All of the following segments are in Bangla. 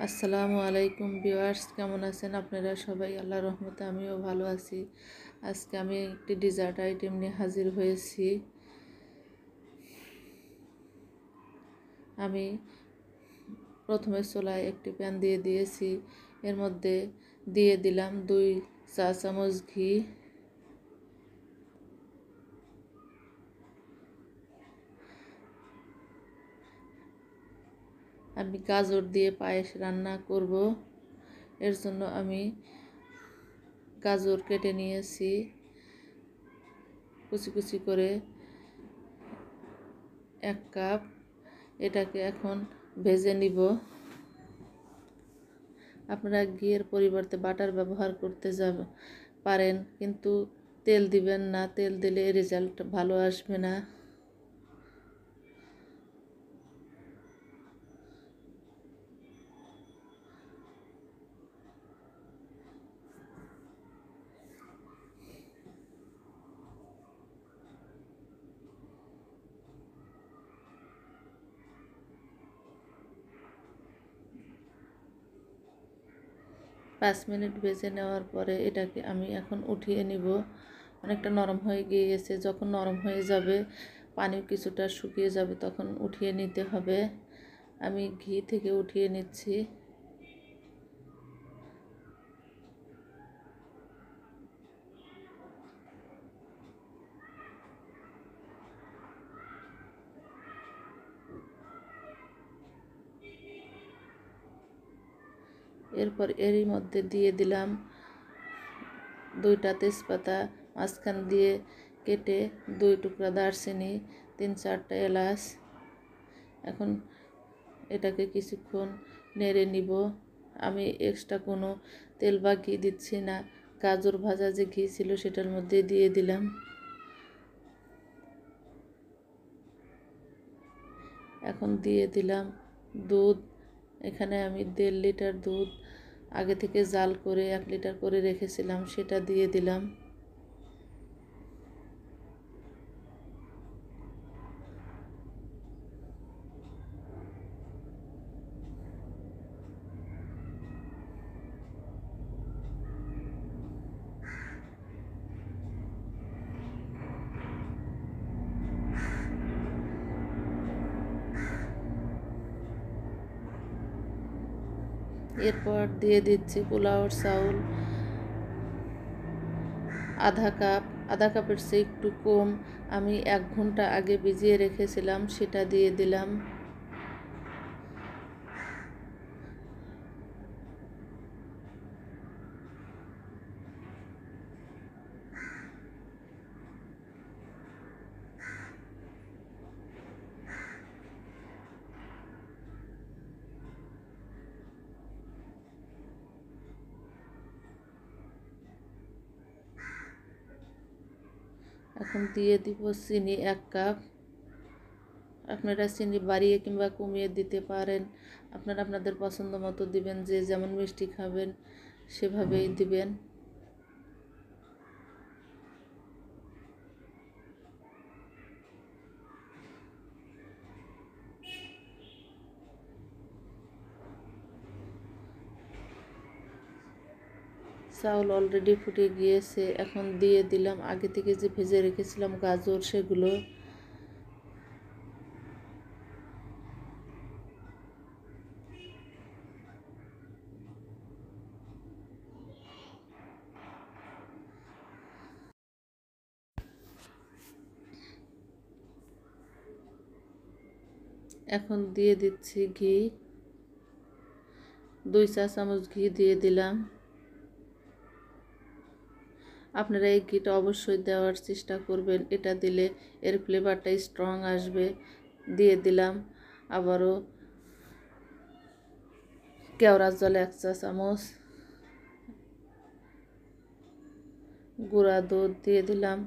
আসসালামু আলাইকুম ভিউয়ার্স, কেমন আছেন আপনারা সবাই? আল্লাহর রহমতে আমিও ভালো আছি। আজকে আমি একটি ডেজার্ট আইটেম নিয়ে হাজির হয়েছি। আমি প্রথমে চুলায় একটি প্যান দিয়ে দিয়েছি। এর মধ্যে দিয়ে দিলাম 2 চা চামচ ঘি। আমি গাজর দিয়ে পায়েস রান্না করব। এর জন্য আমি গাজর কেটে নিয়েছি কুচি কুচি করে 1 কাপ। এটাকে এখন ভেজে নিব। আপনারা ঘিয়ের পরিবর্তে বাটার ব্যবহার করতে পারেন, কিন্তু তেল দিবেন না। তেল দিলে রেজাল্ট ভালো আসবে না। পাঁচ মিনিট ভেজে নেওয়ার পরে এটাকে আমি এখন উঠিয়ে নিব। অনেকটা নরম হয়ে গিয়েছে। যখন নরম হয়ে যাবে, পানি কিছুটা শুকিয়ে যাবে, তখন উঠিয়ে নিতে হবে। আমি ঘি থেকে উঠিয়ে নিচ্ছি। এরপর এরই মধ্যে দিয়ে দিলাম 2টা তেজপাতা, মাঝখান দিয়ে কেটে 2 টুকরা দারচিনি, 3-4টা এলাচ। এখন এটাকে কিছুক্ষণ নেড়ে নিব। আমি এক্সট্রা কোনো তেল বা ঘি দিচ্ছি না। গাজর ভাজা যে ঘি ছিল সেটার মধ্যে দিয়ে দিলাম। এখন দিয়ে দিলাম দুধ। এখানে আমি 1.5 লিটার দুধ আগে থেকে জাল করে 1 লিটার করে রেখেছিলাম, সেটা দিয়ে দিলাম। এরপর দিয়ে দিচ্ছি পোলাওর চাউল আধা কাপ। আধা কাপের চেয়ে একটু কম। আমি 1 ঘন্টা আগে ভিজিয়ে রেখেছিলাম, সেটা দিয়ে দিলাম। এখন দিয়ে দিব চিনি 1 কাপ। আপনারা চিনি বাড়িয়ে কিংবা কমিয়ে দিতে পারেন। আপনারা আপনাদের পছন্দ মতো দিবেন, যে যেমন মিষ্টি খাবেন সেভাবেই দিবেন। চাউল অলরেডি ফুটে গিয়েছে। এখন দিয়ে দিলাম আগে থেকে যে ভেজে রেখেছিলাম গাজর, সেগুলো। এখন দিয়ে দিচ্ছি ঘি। 2 চা চামচ ঘি দিয়ে দিলাম। আপনারা এই ঘিটা অবশ্যই দেওয়ার চেষ্টা করবেন। এটা দিলে এর ফ্লেভারটা স্ট্রং আসবে। দিয়ে দিলাম আবারও কেওড়ার জল 1 চা চামচ। গুঁড়া দুধ দিয়ে দিলাম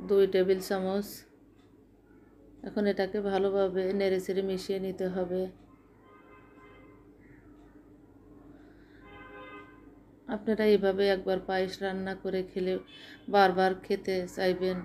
2 টেবিল চামচ। এখন এটাকে ভালোভাবে নেড়েচেড়ে মিশিয়ে নিতে হবে। আপনারা এইভাবে একবার পায়েস রান্না করে খেলে বারবার খেতে চাইবেন।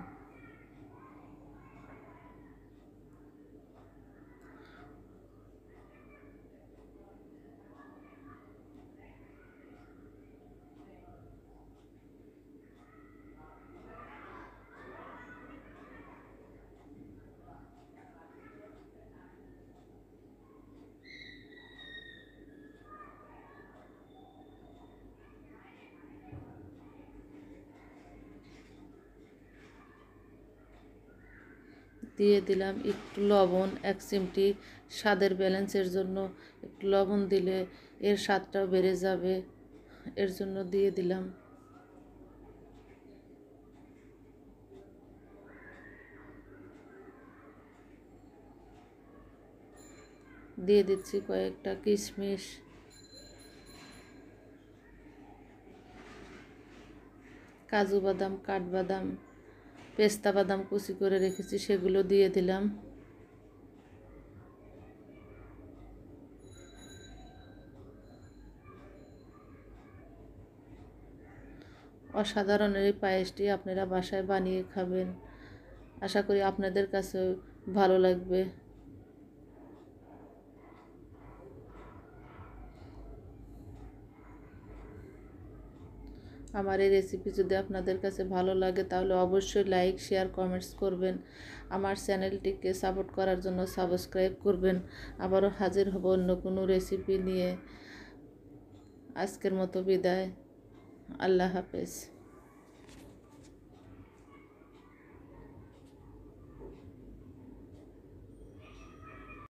দিয়ে দিলাম একটু লবণ, 1 চিমটি স্বাদের ব্যালেন্সের জন্য একটু লবণ দিলে এর স্বাদটাও বেড়ে যাবে, এর জন্য দিয়ে দিলাম। দিয়ে দিচ্ছি কয়েকটা কিশমিশ, কাজু বাদাম, কাঠবাদাম, পেস্তা বাদাম কুচি করে রেখেছি সেগুলো দিয়ে দিলাম। অসাধারণ এই পায়েসটি আপনারা বাসায় বানিয়ে খাবেন, আশা করি আপনাদের কাছে ভালো লাগবে। আমার এই রেসিপি যদি আপনাদের কাছে ভালো লাগে তাহলে অবশ্যই লাইক, শেয়ার, কমেন্টস করবেন। আমার চ্যানেলটিকে সাপোর্ট করার জন্য সাবস্ক্রাইব করবেন। আবারও হাজির হব অন্য কোনো রেসিপি নিয়ে। আজকের মতো বিদায়। আল্লাহ হাফেজ।